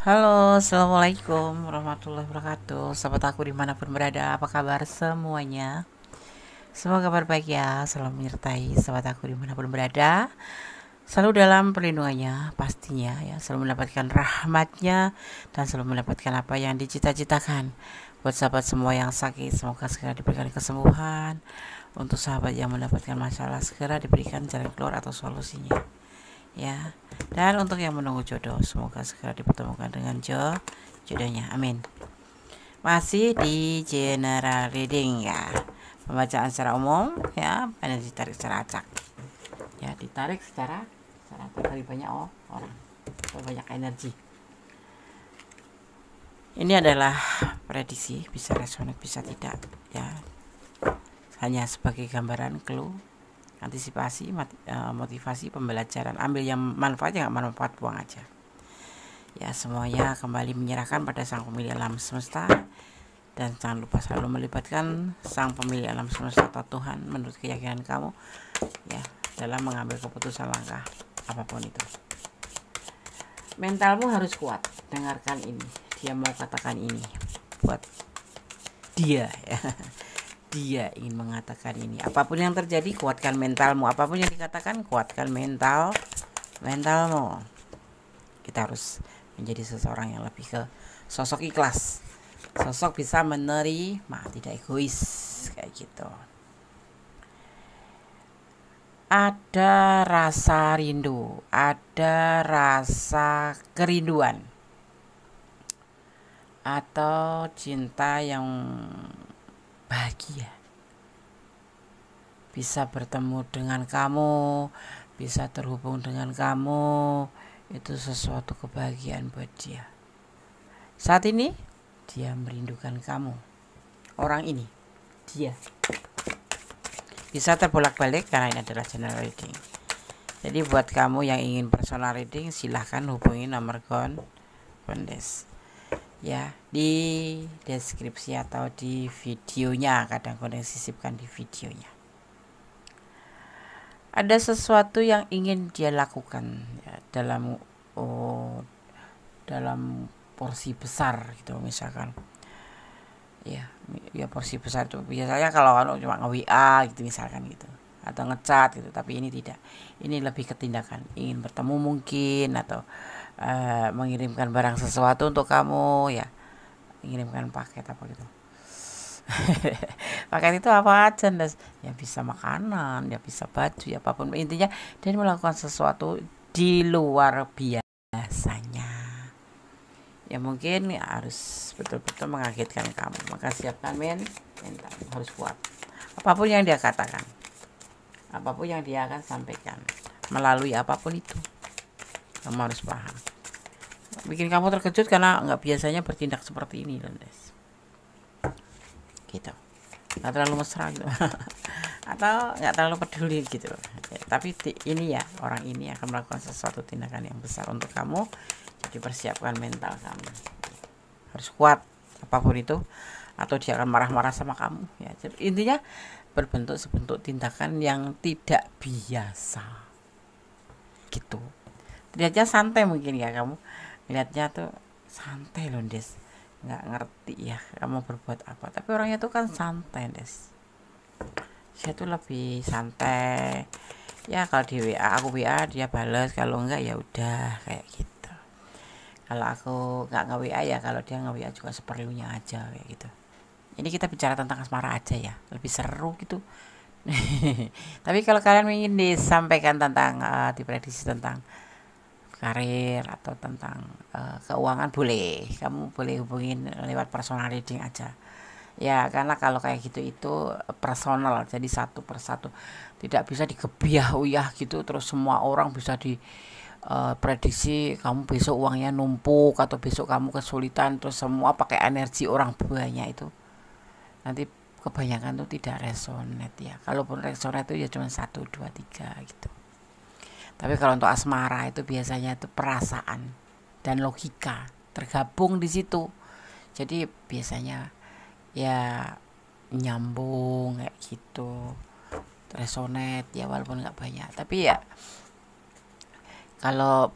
Halo, assalamualaikum warahmatullahi wabarakatuh. Sahabat aku dimanapun berada, apa kabar semuanya? Semoga kabar baik ya, selalu menyertai sahabat aku dimanapun berada, selalu dalam perlindungannya pastinya ya, selalu mendapatkan rahmatnya dan selalu mendapatkan apa yang dicita-citakan. Buat sahabat semua yang sakit, semoga segera diberikan kesembuhan. Untuk sahabat yang mendapatkan masalah, segera diberikan jalan keluar atau solusinya ya. Dan untuk yang menunggu jodoh, semoga segera dipertemukan dengan jodohnya, amin. Masih di general reading ya, pembacaan secara umum ya, dan ditarik secara acak ya, ditarik secara acak dari banyak orang, banyak energi. Ini adalah prediksi, bisa resonate bisa tidak ya, hanya sebagai gambaran clue, antisipasi, motivasi, pembelajaran. Ambil yang manfaat, yang nggak manfaat buang aja ya. Semuanya kembali menyerahkan pada sang pemilik alam semesta, dan jangan lupa selalu melibatkan sang pemilik alam semesta atau Tuhan menurut keyakinan kamu ya, dalam mengambil keputusan langkah apapun itu. Mentalmu harus kuat. Dengarkan ini, dia mau katakan ini buat dia ya. Dia ingin mengatakan ini. Apapun yang terjadi, kuatkan mentalmu. Apapun yang dikatakan, kuatkan mentalmu. Kita harus menjadi seseorang yang lebih ke sosok ikhlas, sosok bisa menerima, tidak egois kayak gitu. Ada rasa rindu, ada rasa kerinduan, atau cinta yang bahagia, bisa bertemu dengan kamu, bisa terhubung dengan kamu. Itu sesuatu kebahagiaan buat dia. Saat ini dia merindukan kamu. Orang ini, dia bisa terbolak-balik karena ini adalah general reading. Jadi buat kamu yang ingin personal reading, silahkan hubungi nomor Kondes ya, di deskripsi atau di videonya. Kadang Kondes sisipkan di videonya. Ada sesuatu yang ingin dia lakukan ya, dalam porsi besar gitu, misalkan ya porsi besar itu biasanya kalau cuma nge-WA gitu misalkan gitu, atau ngechat gitu, tapi ini tidak. Ini lebih ke tindakan, ingin bertemu mungkin, atau mengirimkan barang sesuatu untuk kamu ya, mengirimkan paket apa gitu. Paket itu apa aja, ya bisa makanan, ya bisa baju, ya apapun, intinya dia melakukan sesuatu di luar biasanya ya, mungkin harus betul-betul mengagetkan kamu. Maka siapkan mental, harus kuat. Apapun yang dia katakan, apapun yang dia akan sampaikan, melalui apapun itu, kamu harus paham. Bikin kamu terkejut karena nggak biasanya bertindak seperti ini, Londes. Gitu, nggak terlalu mesra gitu. Atau nggak terlalu peduli gitu ya, tapi ini ya, orang ini akan melakukan sesuatu tindakan yang besar untuk kamu. Jadi persiapkan mental kamu, harus kuat apapun itu, atau dia akan marah-marah sama kamu ya. Jadi intinya berbentuk sebentuk tindakan yang tidak biasa gitu. Lihatnya santai mungkin ya, kamu lihatnya tuh santai loh Des, nggak ngerti ya kamu berbuat apa, tapi orangnya tuh kan santai Des. Saya tuh lebih santai ya. Kalau di WA, aku WA dia balas, kalau enggak ya udah kayak gitu. Kalau aku nggak nge-WA ya, kalau dia nge-WA juga seperlunya aja kayak gitu. Ini kita bicara tentang asmara aja ya, lebih seru gitu. Tapi kalau kalian ingin disampaikan tentang diprediksi tentang karir atau tentang keuangan, boleh, kamu boleh hubungin lewat personal reading aja ya. Karena kalau kayak gitu itu personal, jadi satu persatu, tidak bisa digebiah-uyah gitu terus semua orang bisa di prediksi kamu besok uangnya numpuk, atau besok kamu kesulitan, terus semua pakai energi orang banyak. Itu nanti kebanyakan tuh tidak resonate ya. Kalaupun resonate itu ya cuma 1, 2, 3 gitu. Tapi kalau untuk asmara itu biasanya itu perasaan dan logika tergabung di situ. Jadi biasanya ya nyambung kayak gitu, resonate ya, walaupun nggak banyak. Tapi ya kalau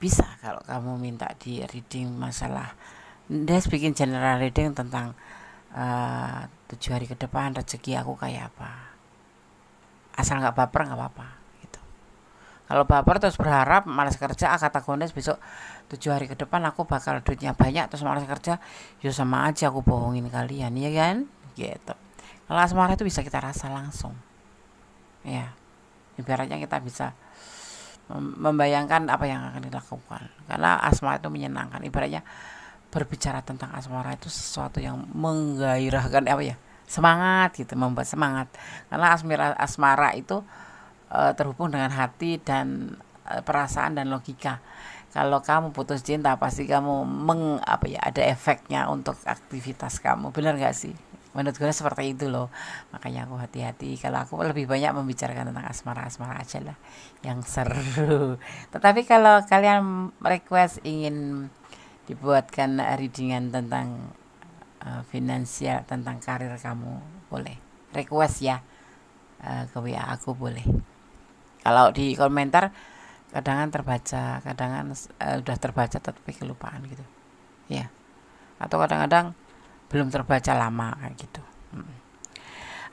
bisa kalau kamu minta di reading masalah, dia bikin general reading tentang 7 hari ke depan rezeki aku kayak apa. Asal nggak baper nggak apa-apa gitu. Kalau baper terus berharap malas kerja, katagonis besok 7 hari ke depan aku bakal duitnya banyak terus malas kerja, ya sama aja aku bohongin kalian, ya kan gitu. Kalau asmara itu bisa kita rasa langsung, ya ibaratnya kita bisa membayangkan apa yang akan dilakukan, karena asmara itu menyenangkan. Ibaratnya berbicara tentang asmara itu sesuatu yang menggairahkan, apa ya, semangat gitu, membuat semangat, karena asmara itu terhubung dengan hati dan perasaan dan logika. Kalau kamu putus cinta pasti kamu ada efeknya untuk aktivitas kamu, benar gak sih? Menurut gue seperti itu loh. Makanya aku hati-hati. Kalau aku lebih banyak membicarakan tentang asmara-asmara aja lah, yang seru. Tetapi kalau kalian request ingin dibuatkan readingan tentang finansial, tentang karir kamu, boleh request ya, ke WA aku boleh. Kalau di komentar kadang terbaca, kadang udah terbaca tapi kelupaan gitu ya, atau kadang-kadang belum terbaca lama kayak gitu.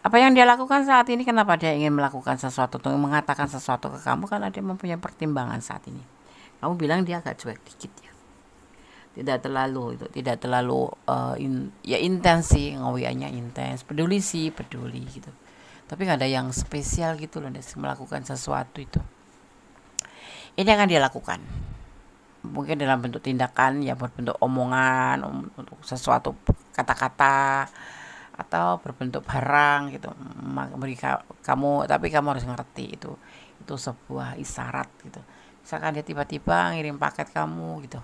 Apa yang dia lakukan saat ini, kenapa dia ingin melakukan sesuatu, mengatakan sesuatu ke kamu, karena dia mempunyai pertimbangan saat ini. Kamu bilang dia agak cuek dikit ya, tidak terlalu intens sih, ngawiannya intens, peduli gitu, tapi nggak ada yang spesial gitu loh. Dia melakukan sesuatu itu, ini akan dia lakukan mungkin dalam bentuk tindakan, ya berbentuk omongan untuk sesuatu kata-kata, atau berbentuk barang gitu beri kamu, tapi kamu harus ngerti itu sebuah isyarat gitu. Misalkan dia tiba-tiba ngirim paket kamu gitu,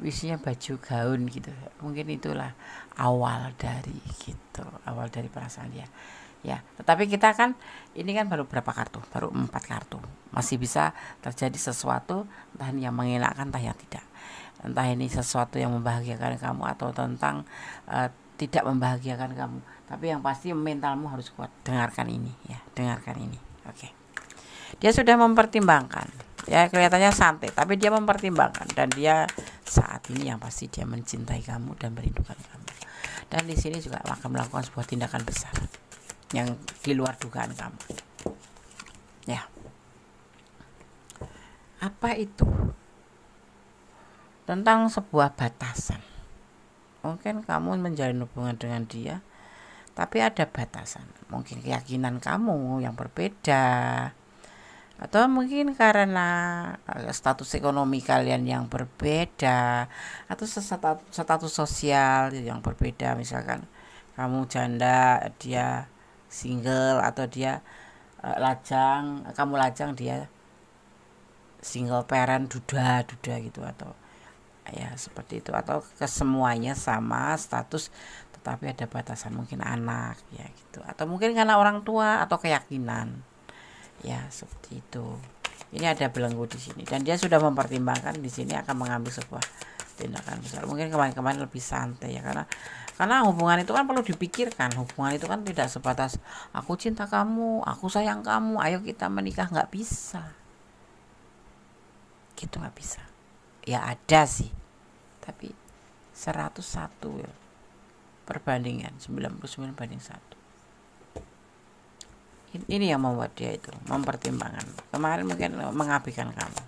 isinya baju gaun gitu, mungkin itulah awal dari perasaan dia ya. Tetapi kita kan ini kan baru berapa kartu, baru 4 kartu, masih bisa terjadi sesuatu, entah yang mengelakkan entah yang tidak, entah ini sesuatu yang membahagiakan kamu atau tentang tidak membahagiakan kamu. Tapi yang pasti mentalmu harus kuat. Dengarkan ini ya, dengarkan ini. Oke. Dia sudah mempertimbangkan. Ya kelihatannya santai, tapi dia mempertimbangkan, dan dia saat ini yang pasti dia mencintai kamu dan merindukan kamu. Dan di sini juga akan melakukan sebuah tindakan besar yang di luar dugaan kamu. Ya. Apa itu? Tentang sebuah batasan. Mungkin kamu menjalin hubungan dengan dia, tapi ada batasan. Mungkin keyakinan kamu yang berbeda, atau mungkin karena status ekonomi kalian yang berbeda, atau status sosial yang berbeda. Misalkan kamu janda, dia single, atau dia lajang, kamu lajang, dia single parent, duda gitu, atau ya seperti itu, atau kesemuanya sama status tetapi ada batasan, mungkin anak ya gitu, atau mungkin karena orang tua atau keyakinan ya seperti itu. Ini ada belenggu di sini, dan dia sudah mempertimbangkan di sini akan mengambil sebuah tindakan besar. Mungkin kemarin lebih santai ya, karena hubungan itu kan perlu dipikirkan. Hubungan itu kan tidak sebatas aku cinta kamu, aku sayang kamu, ayo kita menikah, nggak bisa gitu, nggak bisa. Ya ada sih, tapi 101 ya, perbandingan 99/1. Ini yang membuat dia itu mempertimbangkan. Kemarin mungkin mengabaikan kamu,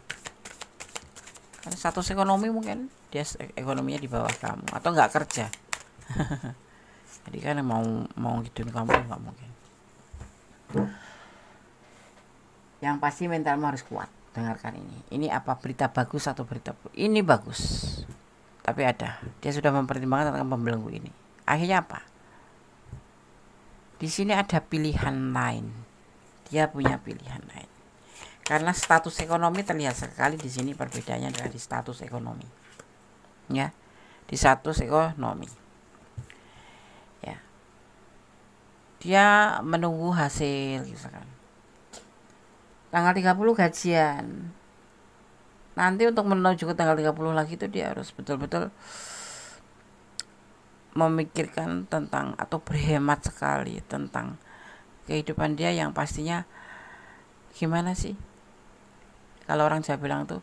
kan status ekonomi, mungkin dia ekonominya di bawah kamu, atau nggak kerja. Jadi kan mau gituin kamu nggak mungkin. Yang pasti mentalmu harus kuat. Dengarkan ini apa berita bagus atau berita ini bagus, tapi dia sudah mempertimbangkan tentang pembelenggu ini. Akhirnya apa? Di sini ada pilihan lain. Dia punya pilihan lain. Karena status ekonomi terlihat sekali di sini, perbedaannya adalah di status ekonomi. Ya. Di status ekonomi. Ya. Dia menunggu hasil misalkan. Tanggal 30 gajian. Nanti untuk menuju ke tanggal 30 lagi itu dia harus betul-betul memikirkan tentang, atau berhemat sekali tentang kehidupan dia, yang pastinya gimana sih, kalau orang Jawa bilang tuh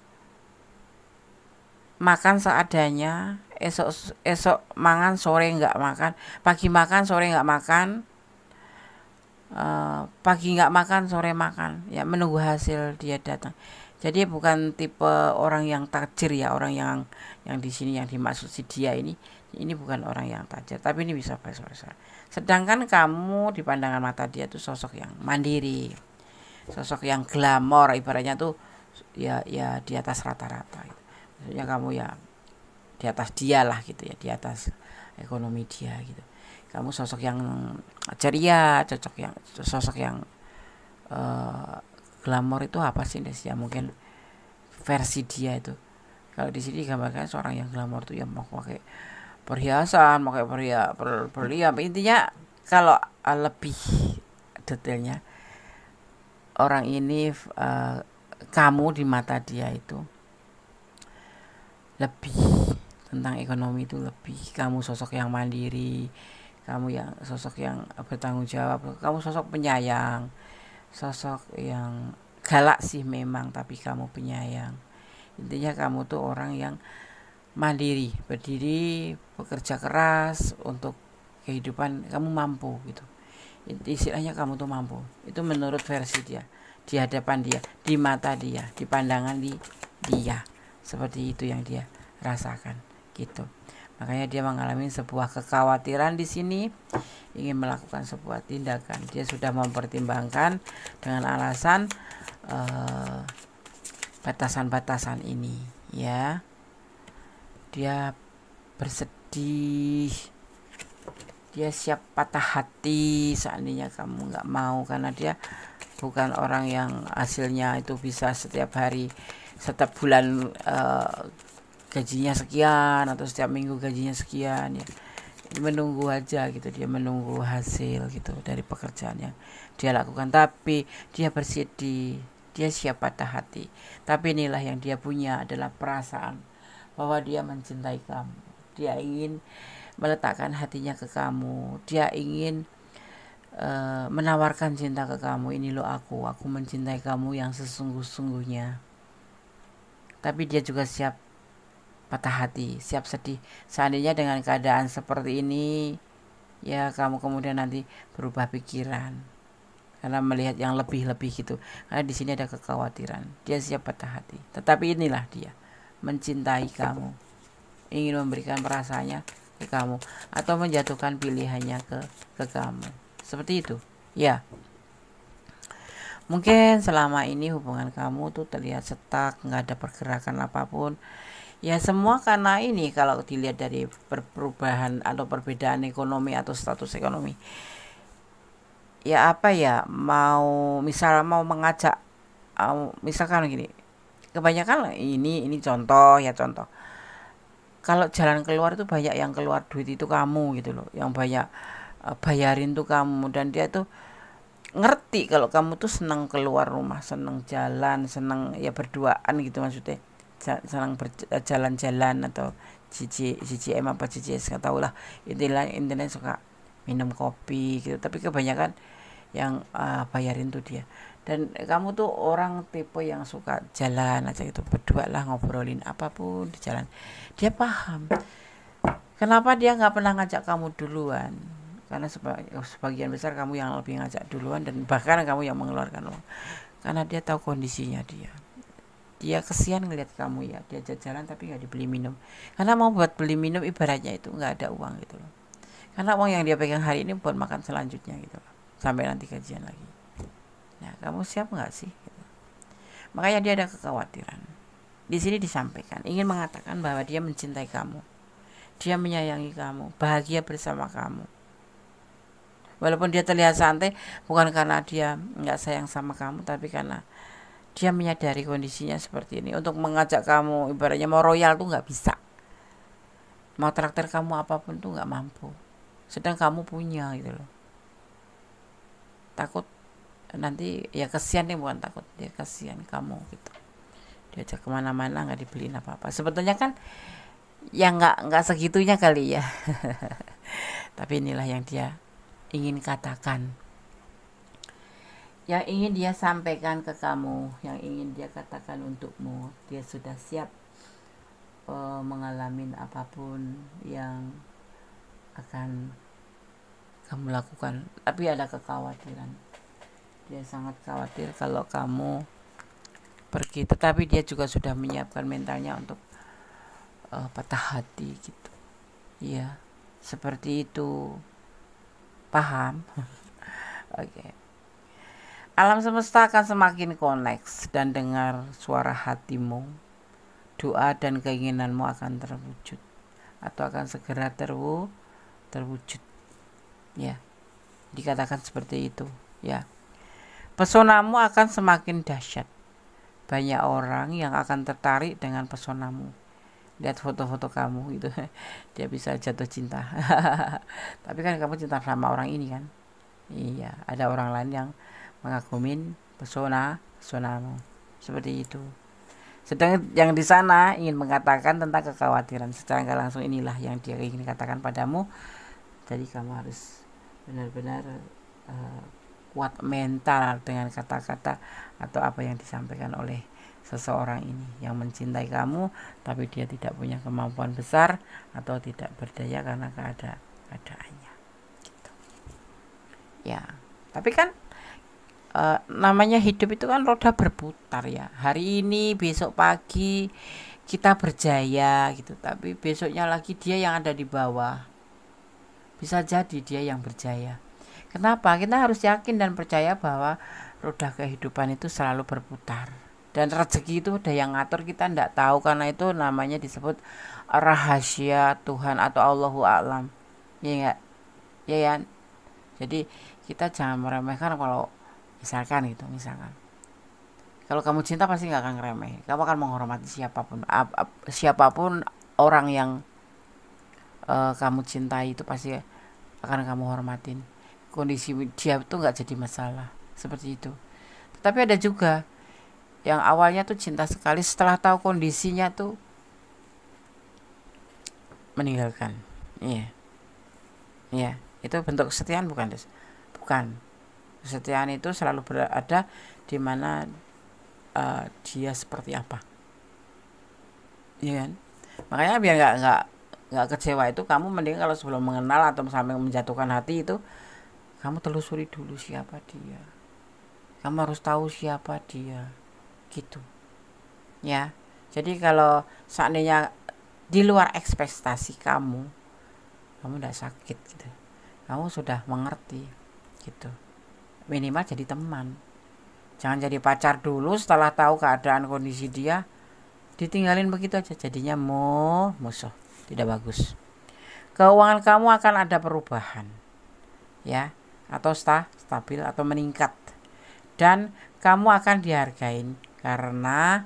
makan seadanya, esok mangan, sore nggak makan, pagi makan, sore nggak makan, pagi nggak makan, sore makan, ya menunggu hasil dia datang. Jadi bukan tipe orang yang tajir ya, orang yang di sini yang dimaksud si dia ini bukan orang yang tajir, tapi ini bisa besar-besar. Sedangkan kamu di pandangan mata dia tuh sosok yang mandiri, sosok yang glamor, ibaratnya tuh ya di atas rata-rata gitu. Maksudnya kamu ya di atas dia lah gitu ya, di atas ekonomi dia gitu. Kamu sosok yang ceria, sosok yang glamor itu apa sih Des? Ya mungkin versi dia itu. Kalau di sini gambarkan seorang yang glamor tuh yang mau pakai perhiasan, pakai berlian. Intinya kalau lebih detailnya, orang ini kamu di mata dia itu lebih tentang ekonomi, itu lebih kamu sosok yang mandiri, kamu yang sosok yang bertanggung jawab, kamu sosok penyayang, sosok yang galak sih memang, tapi kamu penyayang. Intinya kamu tuh orang yang mandiri, berdiri, bekerja keras untuk kehidupan, kamu mampu gitu. Istilahnya kamu tuh mampu. Itu menurut versi dia, di hadapan dia, di mata dia, di pandangan dia. Seperti itu yang dia rasakan gitu. Makanya dia mengalami sebuah kekhawatiran di sini, ingin melakukan sebuah tindakan. Dia sudah mempertimbangkan dengan alasan batasan-batasan ini ya. Dia bersedih, dia siap patah hati seandainya kamu nggak mau, karena dia bukan orang yang hasilnya itu bisa setiap hari, setiap bulan gajinya sekian, atau setiap minggu gajinya sekian ya. Menunggu aja gitu, dia menunggu hasil gitu dari pekerjaan yang dia lakukan. Tapi dia bersedih, dia siap patah hati. Tapi inilah yang dia punya adalah perasaan bahwa dia mencintai kamu. Dia ingin meletakkan hatinya ke kamu. Dia ingin menawarkan cinta ke kamu. Ini loh aku mencintai kamu yang sesungguh-sungguhnya. Tapi dia juga siap patah hati, siap sedih. Seandainya dengan keadaan seperti ini, ya kamu kemudian nanti berubah pikiran karena melihat yang lebih-lebih gitu. Karena di sini ada kekhawatiran. Dia siap patah hati. Tetapi inilah dia mencintai kamu, ingin memberikan perasaannya ke kamu, atau menjatuhkan pilihannya ke kamu. Seperti itu. Ya. Mungkin selama ini hubungan kamu tuh terlihat stuck, nggak ada pergerakan apapun. Ya semua karena ini, kalau dilihat dari perubahan atau perbedaan ekonomi atau status ekonomi. Ya apa ya, mau mengajak, misalkan gini, kebanyakan ini contoh. Kalau jalan keluar itu banyak yang keluar duit itu kamu gitu loh, yang banyak bayarin tuh kamu, dan dia tuh ngerti kalau kamu tuh senang keluar rumah, senang jalan, senang ya berduaan gitu maksudnya, senang jalan-jalan atau CCM apa CCS nggak tahu lah, intinya suka minum kopi gitu. Tapi kebanyakan yang bayarin tuh dia. Dan kamu tuh orang tipe yang suka jalan aja gitu, berdua lah, ngobrolin apapun di jalan. Dia paham kenapa dia nggak pernah ngajak kamu duluan, karena sebagian besar kamu yang lebih ngajak duluan, dan bahkan kamu yang mengeluarkan uang, karena dia tahu kondisinya dia kesian ngeliat kamu ya, dia jalan tapi nggak dibeli minum, karena mau buat beli minum ibaratnya itu nggak ada uang gitu loh, karena uang yang dia pegang hari ini buat makan selanjutnya gitu loh, sampai nanti gajian lagi. Nah, kamu siap nggak sih gitu. Makanya dia ada kekhawatiran di sini, disampaikan ingin mengatakan bahwa dia mencintai kamu, dia menyayangi kamu, bahagia bersama kamu. Walaupun dia terlihat santai, bukan karena dia nggak sayang sama kamu, tapi karena dia menyadari kondisinya seperti ini. Untuk mengajak kamu, ibaratnya mau royal tuh nggak bisa, mau traktir kamu apapun tuh nggak mampu. Sedang kamu punya gitu loh. Takut nanti, ya kesian nih, bukan takut, dia kesian kamu gitu. Diajak kemana-mana nggak dibeliin apa-apa. Sebetulnya kan ya nggak segitunya kali ya. Tapi inilah yang dia ingin katakan, yang ingin dia sampaikan ke kamu, yang ingin dia katakan untukmu. Dia sudah siap mengalami apapun yang akan kamu lakukan, tapi ada kekhawatiran. Dia sangat khawatir kalau kamu pergi, tetapi dia juga sudah menyiapkan mentalnya untuk patah hati gitu. Iya, seperti itu. Paham? Oke. Alam semesta akan semakin koneks dan dengar suara hatimu. Doa dan keinginanmu akan terwujud atau akan segera terwujud. Ya, dikatakan seperti itu. Ya, pesonamu akan semakin dahsyat. Banyak orang yang akan tertarik dengan pesonamu. Lihat foto-foto kamu itu, dia bisa jatuh cinta. Tapi kan kamu cinta sama orang ini kan? Iya, ada orang lain yang mengagumin pesonamu seperti itu. Sedang yang di sana ingin mengatakan tentang kekhawatiran secara nggak langsung, inilah yang dia ingin katakan padamu. Jadi kamu harus benar-benar kuat mental dengan kata-kata atau apa yang disampaikan oleh seseorang ini yang mencintai kamu, tapi dia tidak punya kemampuan besar atau tidak berdaya karena keadaannya. Gitu. Ya, tapi kan namanya hidup itu kan roda berputar ya. Hari ini, besok pagi kita berjaya gitu, tapi besoknya lagi dia yang ada di bawah. Bisa jadi dia yang berjaya. Kenapa? Kita harus yakin dan percaya bahwa roda kehidupan itu selalu berputar. Dan rezeki itu ada yang ngatur, kita tidak tahu, karena itu namanya disebut rahasia Tuhan atau Allahu a'lam. Ya enggak? Ya kan? Jadi kita jangan meremehkan kalau misalkan kalau kamu cinta pasti nggak akan ngeremeh, kamu akan menghormati siapapun orang yang kamu cintai, itu pasti akan kamu hormatin. Kondisi dia itu nggak jadi masalah seperti itu. Tetapi ada juga yang awalnya tuh cinta sekali, setelah tahu kondisinya tuh meninggalkan. Iya, itu bentuk kesetiaan bukan, Des? Bukan. Kesetiaan itu selalu berada di mana dia seperti apa, iya kan? Makanya biar nggak kecewa itu, kamu mending kalau sebelum mengenal atau sampai menjatuhkan hati itu, kamu telusuri dulu siapa dia. Kamu harus tahu siapa dia, gitu. Ya, jadi kalau seandainya di luar ekspektasi kamu tidak sakit gitu. Kamu sudah mengerti, gitu. Minimal jadi teman. Jangan jadi pacar dulu, setelah tahu keadaan kondisi dia ditinggalin begitu aja, jadinya musuh. Tidak bagus. Keuangan kamu akan ada perubahan, ya, atau stabil atau meningkat, dan kamu akan dihargain karena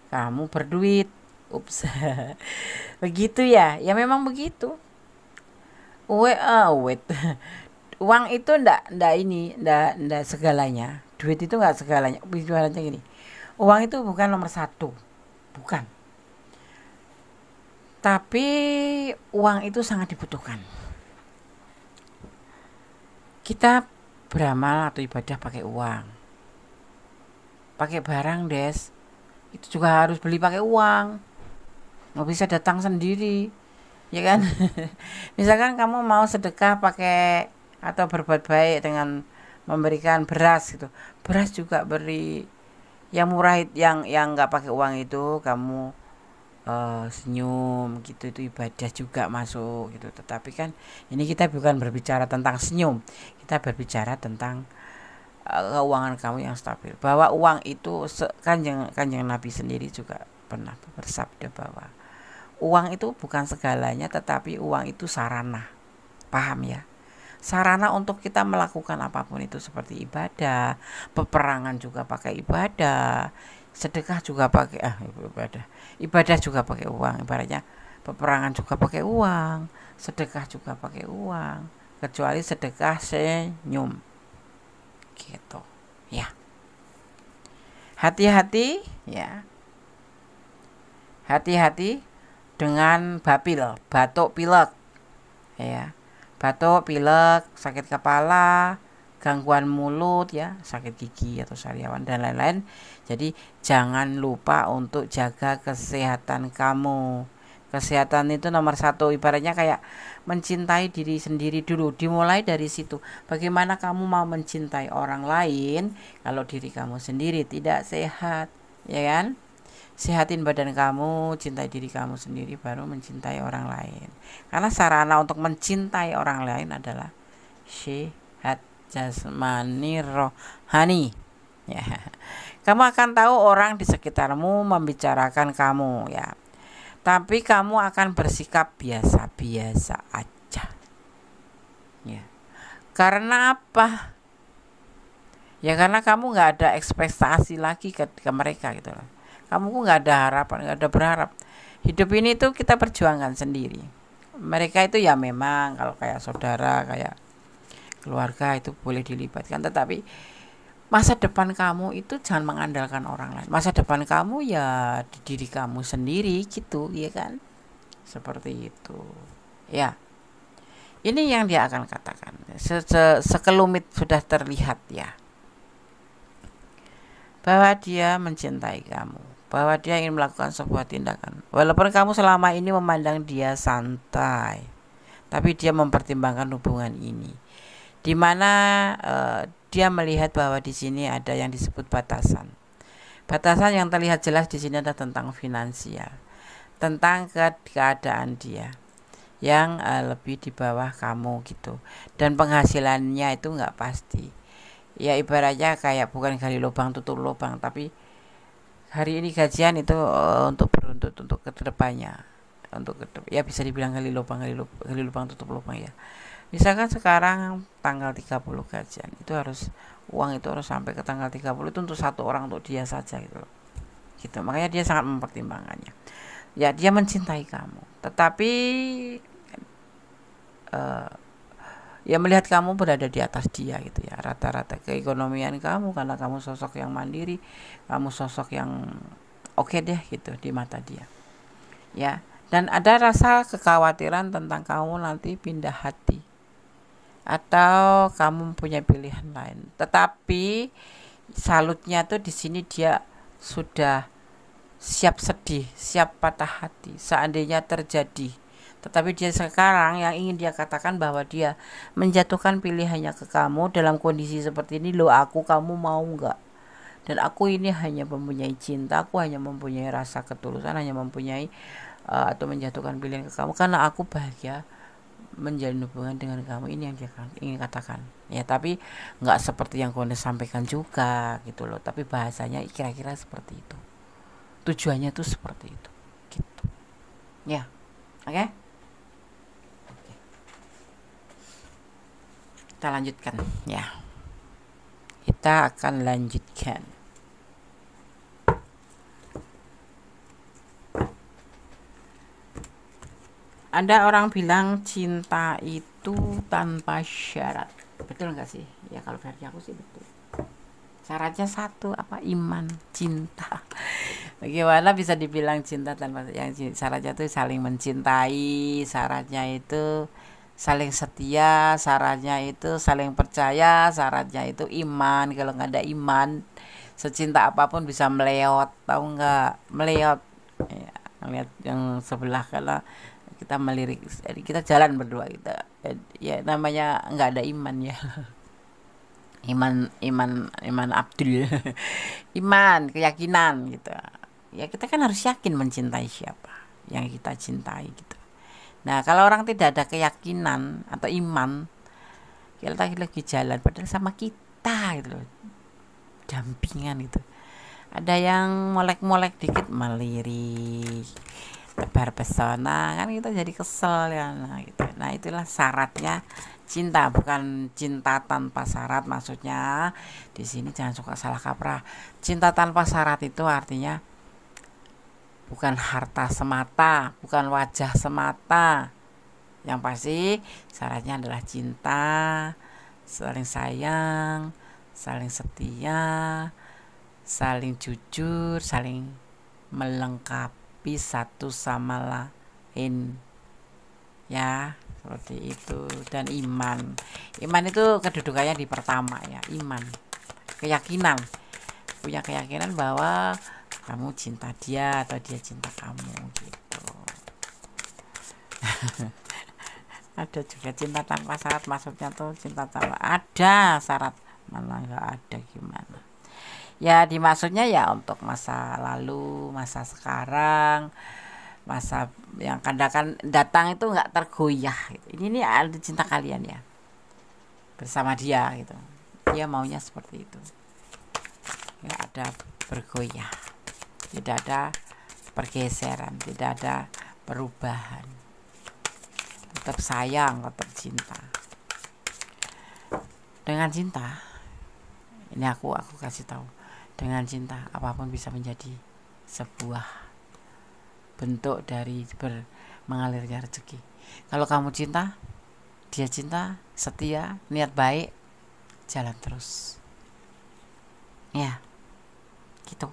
kamu berduit. Ups. Begitu ya, ya memang begitu. Wait. Uang itu ndak segalanya. Duit itu nggak segalanya. Bicaranya gini, uang itu bukan nomor satu, bukan. Tapi uang itu sangat dibutuhkan. Kita beramal atau ibadah pakai uang, pakai barang, Des. Itu juga harus beli pakai uang. Nggak bisa datang sendiri, ya kan? Misalkan kamu mau sedekah pakai atau berbuat baik dengan memberikan beras gitu, beras juga beri yang murah, yang nggak pakai uang itu kamu senyum gitu, itu ibadah juga masuk gitu. Tetapi kan ini kita bukan berbicara tentang senyum, kita berbicara tentang keuangan kamu yang stabil. Bahwa uang itu kanjeng Nabi sendiri juga pernah bersabda bahwa uang itu bukan segalanya, tetapi uang itu sarana. Paham ya? Sarana untuk kita melakukan apapun itu, seperti ibadah, peperangan juga pakai ibadah, sedekah juga pakai ibadah juga pakai uang. Ibaratnya peperangan juga pakai uang, sedekah juga pakai uang, kecuali sedekah senyum, gitu ya. Hati-hati ya, hati-hati dengan batuk pilek ya. Batuk, pilek, sakit kepala, gangguan mulut ya, sakit gigi atau sariawan dan lain-lain. Jadi jangan lupa untuk jaga kesehatan kamu. Kesehatan itu nomor satu, ibaratnya kayak mencintai diri sendiri dulu, dimulai dari situ. Bagaimana kamu mau mencintai orang lain kalau diri kamu sendiri tidak sehat, ya kan? Sehatin badan kamu, cintai diri kamu sendiri, baru mencintai orang lain. Karena sarana untuk mencintai orang lain adalah sehat jasmani rohani. Ya, kamu akan tahu orang di sekitarmu membicarakan kamu ya, tapi kamu akan bersikap biasa-biasa aja. Ya, karena apa? Ya karena kamu nggak ada ekspektasi lagi ke mereka gitu loh. Kamu nggak ada harapan, nggak ada berharap. Hidup ini tuh kita perjuangkan sendiri. Mereka itu ya memang kalau kayak saudara, kayak keluarga itu boleh dilibatkan, tetapi masa depan kamu itu jangan mengandalkan orang lain. Masa depan kamu ya di diri kamu sendiri gitu, ya kan? Seperti itu. Ya. Ini yang dia akan katakan. Sekelumit sudah terlihat ya, bahwa dia mencintai kamu, bahwa dia ingin melakukan sebuah tindakan. Walaupun kamu selama ini memandang dia santai, tapi dia mempertimbangkan hubungan ini, di mana dia melihat bahwa di sini ada yang disebut batasan. Batasan yang terlihat jelas di sini adalah tentang finansial, tentang keadaan dia yang lebih di bawah kamu gitu, dan penghasilannya itu nggak pasti. Ya ibaratnya kayak bukan gali lubang tutup lubang, tapi hari ini gajian itu untuk beruntut untuk kedepannya, ya bisa dibilang gali lubang tutup lubang ya. Misalkan sekarang tanggal 30 gajian, itu harus uang itu harus sampai ke tanggal 30 itu untuk satu orang, untuk dia saja gitu loh. Gitu. Makanya dia sangat mempertimbangkannya. Ya dia mencintai kamu, tetapi ya melihat kamu berada di atas dia gitu ya, rata-rata keekonomian kamu, karena kamu sosok yang mandiri, kamu sosok yang oke deh gitu di mata dia ya. Dan ada rasa kekhawatiran tentang kamu nanti pindah hati atau kamu punya pilihan lain. Tetapi salutnya tuh di sini dia sudah siap sedih, siap patah hati seandainya terjadi. Tetapi dia sekarang yang ingin dia katakan bahwa dia menjatuhkan pilihannya ke kamu dalam kondisi seperti ini. Loh aku, kamu mau nggak? Dan aku ini hanya mempunyai cinta, aku hanya mempunyai rasa ketulusan, hanya mempunyai atau menjatuhkan pilihan ke kamu karena aku bahagia menjalin hubungan dengan kamu. Ini yang dia ingin katakan ya, tapi nggak seperti yang kau sampaikan juga gitu loh, tapi bahasanya kira-kira seperti itu, tujuannya tuh seperti itu gitu ya. Oke. Kita lanjutkan ya, kita akan lanjutkan. Ada orang bilang cinta itu tanpa syarat, betul nggak sih? Ya kalau versi aku sih betul. Syaratnya satu, apa? Iman, cinta. Bagaimana bisa dibilang cinta tanpa yang syaratnya itu saling mencintai, syaratnya itu saling setia, syaratnya itu saling percaya, syaratnya itu iman. Kalau nggak ada iman, secinta apapun bisa meleot, tahu nggak? Meleot ya, lihat yang sebelah, kalau kita melirik, kita jalan berdua, kita ya namanya nggak ada iman ya. Iman Abdul. Iman, keyakinan gitu ya. Kita kan harus yakin mencintai siapa yang kita cintai gitu. Nah kalau orang tidak ada keyakinan atau iman, kita lagi jalan padahal sama kita gitu loh, dampingan gitu, ada yang molek-molek dikit melirik, tebar pesona, kan kita jadi kesel ya. Nah gitu. Nah itulah syaratnya cinta, bukan cinta tanpa syarat. Maksudnya di sini jangan suka salah kaprah. Cinta tanpa syarat itu artinya bukan harta semata, bukan wajah semata. Yang pasti syaratnya adalah cinta, saling sayang, saling setia, saling jujur, saling melengkapi satu sama lain. Ya, seperti itu. Dan iman itu kedudukannya di pertama ya, iman, keyakinan, punya keyakinan bahwa kamu cinta dia atau dia cinta kamu gitu. Ada juga cinta tanpa syarat, maksudnya tuh cinta tanpa ada syarat, malah nggak ada gimana ya, dimaksudnya ya untuk masa lalu, masa sekarang, masa yang kadang datang itu nggak tergoyah gitu. Ini ada cinta kalian ya bersama dia gitu, dia maunya seperti itu, nggak ada bergoyah, tidak ada pergeseran, tidak ada perubahan, tetap sayang, tetap cinta. Dengan cinta ini aku kasih tahu, dengan cinta apapun bisa menjadi sebuah bentuk dari mengalirnya rezeki. Kalau kamu cinta, dia cinta, setia, niat baik, jalan terus ya gitu.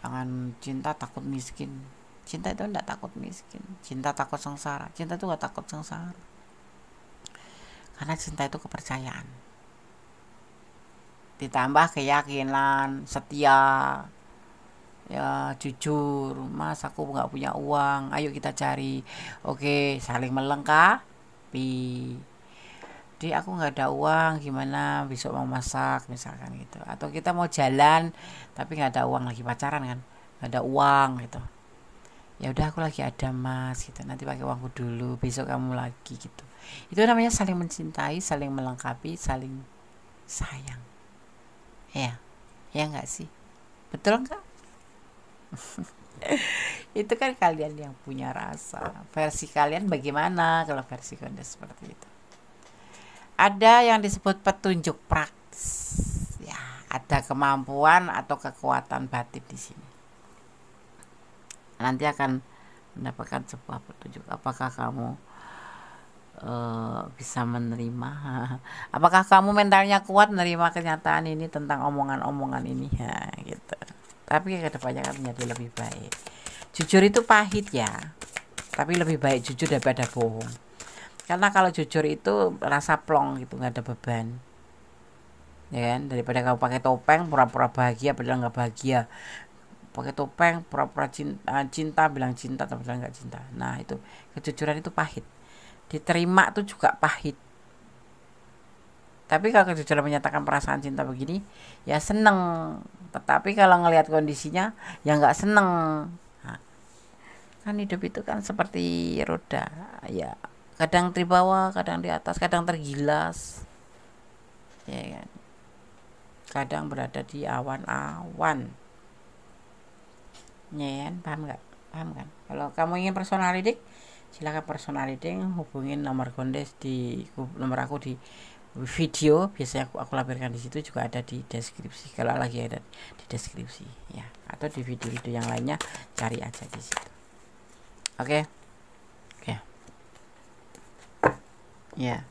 Jangan cinta takut miskin. Cinta itu enggak takut miskin, cinta takut sengsara. Cinta itu gak takut sengsara, karena cinta itu kepercayaan ditambah keyakinan, setia ya, jujur. Mas aku nggak punya uang, ayo kita cari. Oke, saling melengkapi. Di aku nggak ada uang, gimana besok mau masak misalkan gitu, atau kita mau jalan tapi nggak ada uang, lagi pacaran kan, nggak ada uang gitu, ya udah aku lagi ada mas gitu, nanti pakai uangku dulu, besok kamu lagi gitu. Itu namanya saling mencintai, saling melengkapi, saling sayang ya, ya nggak sih, betul nggak? Itu kan kalian yang punya rasa, versi kalian bagaimana kalau versi kalian seperti itu. Ada yang disebut petunjuk praktis ya, ada kemampuan atau kekuatan batin di sini. Nanti akan mendapatkan sebuah petunjuk, apakah kamu bisa menerima, apakah kamu mentalnya kuat menerima kenyataan ini tentang omongan-omongan ini ya gitu. Tapi kedepannya kan menjadi lebih baik. Jujur itu pahit ya, tapi lebih baik jujur daripada bohong. Karena kalau jujur itu rasa plong gitu, nggak ada beban ya kan, daripada kamu pakai topeng pura-pura bahagia padahal nggak bahagia, pakai topeng pura-pura cinta bilang cinta tapi bilang nggak cinta. Nah itu kejujuran itu pahit, diterima tuh juga pahit. Tapi kalau kejujuran menyatakan perasaan cinta begini ya seneng, tetapi kalau ngelihat kondisinya ya nggak seneng. Nah, kan hidup itu kan seperti roda ya, kadang di bawah, kadang di atas, kadang tergilas ya kan, kadang berada di awan-awan ya kan, paham nggak? Paham kan? Kalau kamu ingin personal reading, silakan personal reading, hubungin nomor Gondes di nomor aku di video, biasanya aku lampirkan di situ, juga ada di deskripsi kalau lagi ada di deskripsi ya, atau di video-video yang lainnya cari aja di situ. Oke. Ya,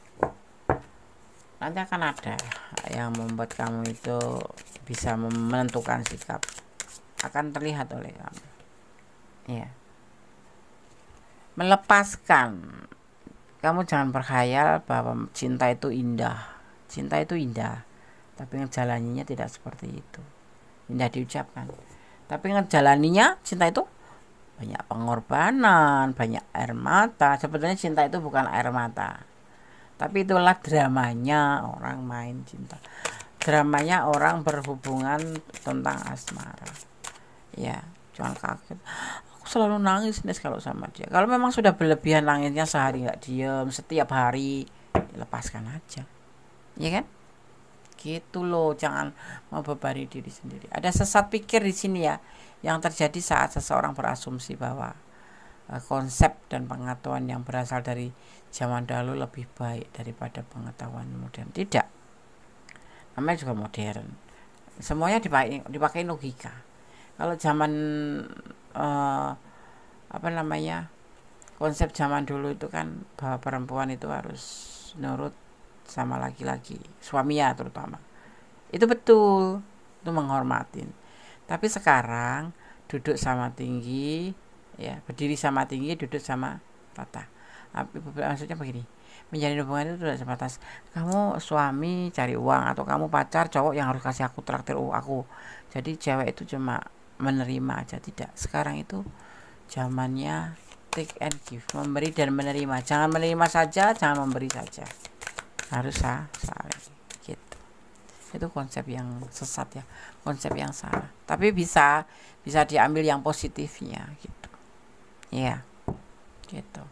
nanti akan ada yang membuat kamu itu bisa menentukan sikap, akan terlihat oleh kamu ya. Melepaskan, kamu jangan berkhayal bahwa cinta itu indah. Cinta itu indah, tapi ngejalaninya tidak seperti itu. Indah diucapkan, tapi ngejalaninya cinta itu banyak pengorbanan, banyak air mata. Sebetulnya cinta itu bukan air mata, tapi itulah dramanya orang main cinta, dramanya orang berhubungan tentang asmara ya. Jangan kaget, aku selalu nangis nih kalau sama dia. Kalau memang sudah berlebihan nangisnya, sehari nggak diem, setiap hari, lepaskan aja ya kan, gitu loh. Jangan membebani diri sendiri. Ada sesat pikir di sini ya, yang terjadi saat seseorang berasumsi bahwa konsep dan pengetahuan yang berasal dari zaman dahulu lebih baik daripada pengetahuan modern. Tidak, namanya juga modern, semuanya dipakai logika. Kalau zaman konsep zaman dulu itu kan bahwa perempuan itu harus nurut sama laki-laki, suaminya terutama, itu betul, itu menghormatin. Tapi sekarang duduk sama tinggi ya, berdiri sama tinggi, duduk sama rata. Maksudnya begini, menjalin hubungan itu tidak sebatas kamu suami cari uang atau kamu pacar cowok yang harus kasih aku traktir aku. Jadi cewek itu cuma menerima aja, tidak. Sekarang itu zamannya take and give, memberi dan menerima. Jangan menerima saja, jangan memberi saja. Harus saling gitu. Itu konsep yang sesat ya, konsep yang salah. Tapi bisa diambil yang positifnya gitu. Iya. Gitu.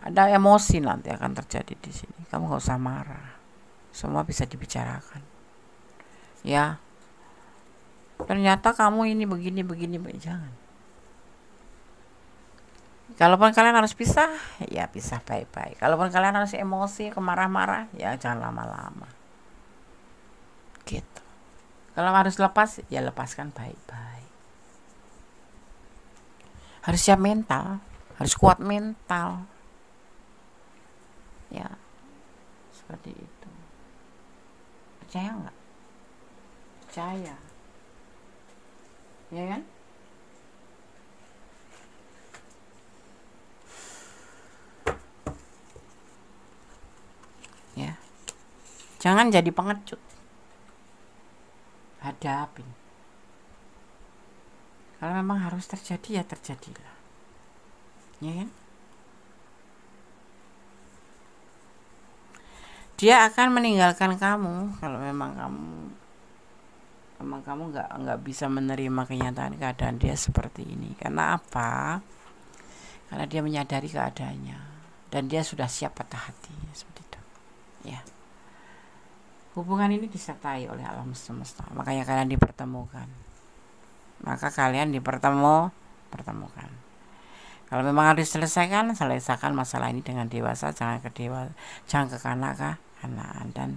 Ada emosi nanti akan terjadi di sini. Kamu gak usah marah. Semua bisa dibicarakan. Ya. Ternyata kamu ini begini, jangan. Kalaupun kalian harus pisah, ya pisah baik-baik. Kalaupun kalian harus emosi, kemarah-marah, ya jangan lama-lama. Gitu. Kalau harus lepas, ya lepaskan baik-baik. Harus siap mental, harus kuat mental. Ya, seperti itu. Percaya nggak? Percaya. Ya kan? Ya. Jangan jadi pengecut. Hadapin. Kalau memang harus terjadi, ya terjadilah. Ya kan? Dia akan meninggalkan kamu kalau memang kamu nggak bisa menerima kenyataan keadaan dia seperti ini. Karena apa? Karena dia menyadari keadaannya dan dia sudah siap patah hati seperti itu. Ya. Hubungan ini disertai oleh alam semesta. Makanya kalian dipertemukan. Pertemukan. Kalau memang harus selesaikan masalah ini dengan dewasa, jangan ke kanak-kanakan. Dan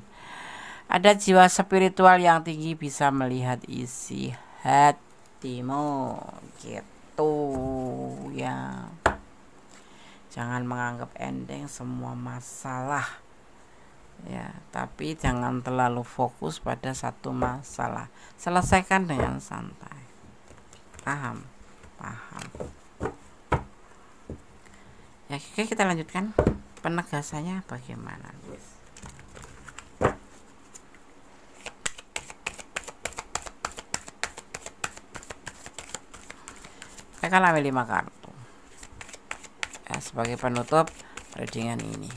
ada jiwa spiritual yang tinggi bisa melihat isi hatimu gitu ya. Jangan menganggap enteng semua masalah ya, tapi jangan terlalu fokus pada satu masalah. Selesaikan dengan santai. Paham. Ya, oke, kita lanjutkan penegasannya bagaimana, guys. Saya akan ambil 5 kartu ya, sebagai penutup readingan ini.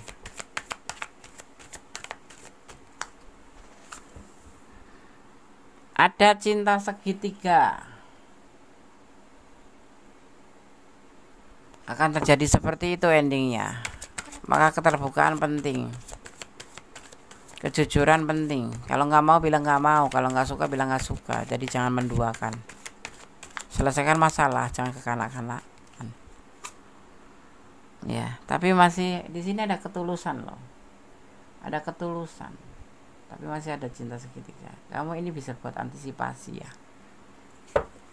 Ada cinta segitiga. Akan terjadi seperti itu endingnya. Maka keterbukaan penting, kejujuran penting. Kalau nggak mau bilang nggak mau, kalau nggak suka bilang nggak suka. Jadi jangan menduakan. Selesaikan masalah, jangan kekanak-kanakan. Ya, tapi masih di sini ada ketulusan loh. Ada ketulusan. Tapi masih ada cinta segitiga. Kamu ini bisa buat antisipasi ya.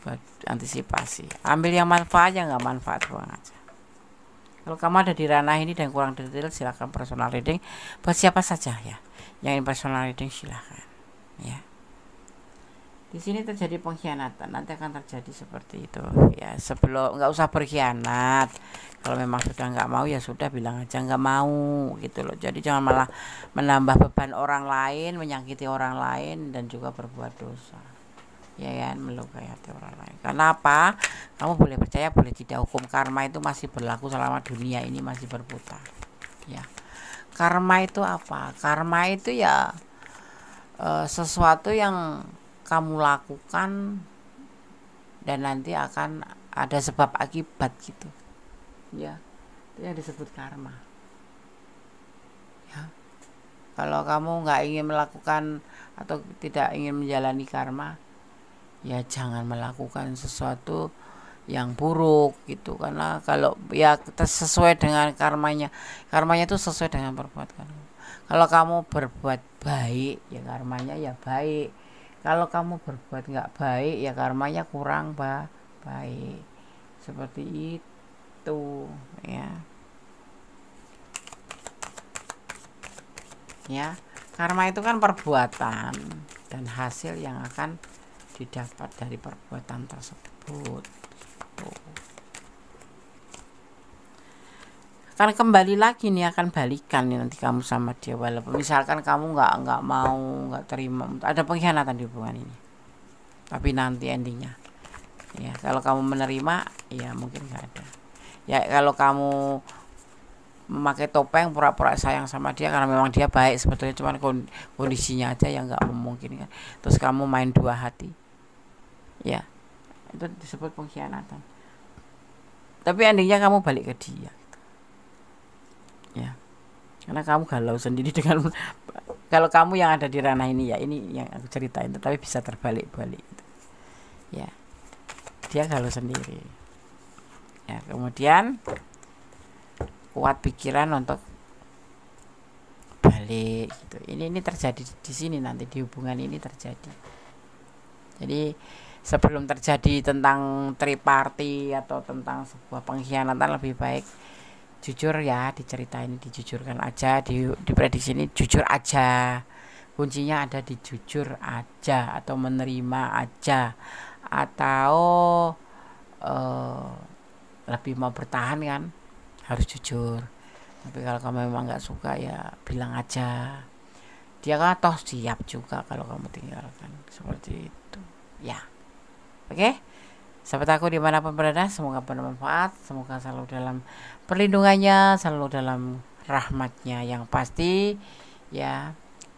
Buat antisipasi. Ambil yang manfaat aja, nggak manfaat buang aja. Kalau kamu ada di ranah ini dan kurang detail, silakan personal reading buat siapa saja ya. Yang ingin personal reading silakan ya. Di sini terjadi pengkhianatan, nanti akan terjadi seperti itu ya. Sebelum, nggak usah berkhianat. Kalau memang sudah nggak mau ya sudah, bilang aja nggak mau gitu loh. Jadi jangan malah menambah beban orang lain, menyakiti orang lain dan juga berbuat dosa. Ya kan, melukai hati orang lain. Karena apa? Kamu boleh percaya, boleh tidak, hukum karma itu masih berlaku selama dunia ini masih berputar. Ya. Karma itu apa? Karma itu ya sesuatu yang kamu lakukan dan nanti akan ada sebab akibat gitu. Ya. Itu yang disebut karma. Ya. Kalau kamu nggak ingin melakukan atau tidak ingin menjalani karma, ya jangan melakukan sesuatu yang buruk gitu. Karena kalau ya kita sesuai dengan karmanya itu sesuai dengan perbuatan. Kalau kamu berbuat baik ya karmanya ya baik. Kalau kamu berbuat nggak baik ya karmanya kurang baik. Seperti itu ya. Ya, karma itu kan perbuatan dan hasil yang akan didapat dari perbuatan tersebut. Kan kembali lagi nih, akan balikan nih nanti kamu sama dia, walaupun misalkan kamu nggak mau, nggak terima, ada pengkhianatan di hubungan ini, tapi nanti endingnya ya kalau kamu menerima ya mungkin nggak ada. Ya kalau kamu memakai topeng pura-pura sayang sama dia karena memang dia baik sebetulnya, cuman kondisinya aja yang nggak memungkinkan, terus kamu main dua hati, ya itu disebut pengkhianatan. Tapi endingnya kamu balik ke dia gitu. Ya karena kamu galau sendiri dengan kalau kamu yang ada di ranah ini ya, ini yang aku ceritain, tetapi bisa terbalik-balik gitu. Ya dia galau sendiri ya, kemudian kuat pikiran untuk balik gitu. Ini terjadi di sini, nanti di hubungan ini terjadi. Jadi sebelum terjadi tentang triparty atau tentang sebuah pengkhianatan, lebih baik jujur ya, diceritain, dijujurkan aja, di prediksi ini jujur aja. Kuncinya ada di jujur aja, atau menerima aja, atau lebih mau bertahan kan harus jujur. Tapi kalau kamu memang nggak suka ya bilang aja, dia kan toh siap juga kalau kamu tinggalkan, seperti itu ya. Oke, sahabat aku dimanapun berada, semoga bermanfaat, semoga selalu dalam perlindungannya, selalu dalam rahmatnya yang pasti ya.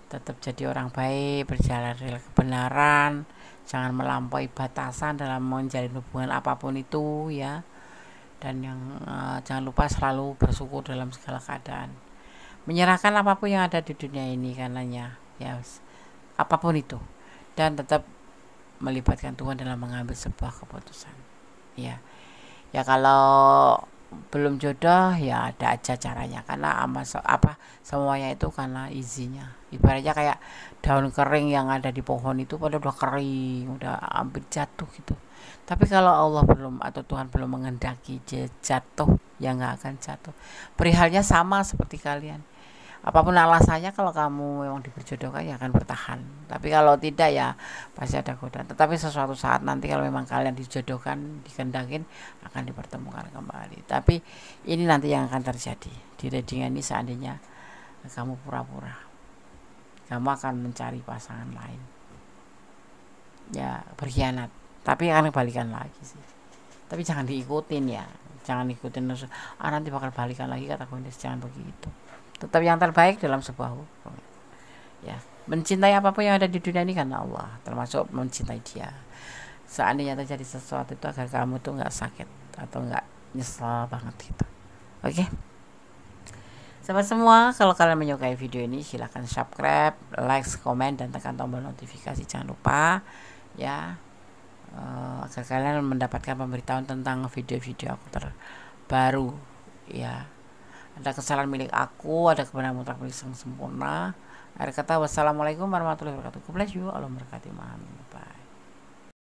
Tetap jadi orang baik, berjalan dari kebenaran, jangan melampaui batasan dalam menjalin hubungan apapun itu ya. Dan yang jangan lupa selalu bersyukur dalam segala keadaan, menyerahkan apapun yang ada di dunia ini karenanya ya, apapun itu, dan tetap melibatkan Tuhan dalam mengambil sebuah keputusan ya. Ya kalau belum jodoh ya ada aja caranya, karena semuanya itu karena izinnya. Ibaratnya kayak daun kering yang ada di pohon itu pada udah kering, udah hampir jatuh gitu. Tapi kalau Allah belum atau Tuhan belum menghendaki jatuh, ya nggak akan jatuh. Perihalnya sama seperti kalian. Apapun alasannya, kalau kamu memang diperjodohkan ya akan bertahan. Tapi kalau tidak ya pasti ada godaan. Tetapi sesuatu saat nanti kalau memang kalian dijodohkan, dikendakin, akan dipertemukan kembali. Tapi ini nanti yang akan terjadi di readingan ini. Seandainya kamu pura-pura, kamu akan mencari pasangan lain ya, berkhianat, tapi akan balikan lagi sih. Tapi jangan diikutin ya, jangan ikutin nanti bakal balikan lagi, kata Gondes, jangan begitu. Tetap yang terbaik dalam sebuah hubungan ya. Mencintai apapun yang ada di dunia ini karena Allah, termasuk mencintai dia. Seandainya terjadi sesuatu itu agar kamu tuh nggak sakit atau nggak nyesel banget gitu. Oke, sahabat semua, kalau kalian menyukai video ini silahkan subscribe, like, komen, dan tekan tombol notifikasi, jangan lupa ya, agar kalian mendapatkan pemberitahuan tentang video-video aku terbaru ya. Ada kesalahan milik aku, ada kebenaran mutlak milik Sang Sempurna. Akhir kata, wassalamualaikum warahmatullahi wabarakatuh. God bless you. Allah memberkati.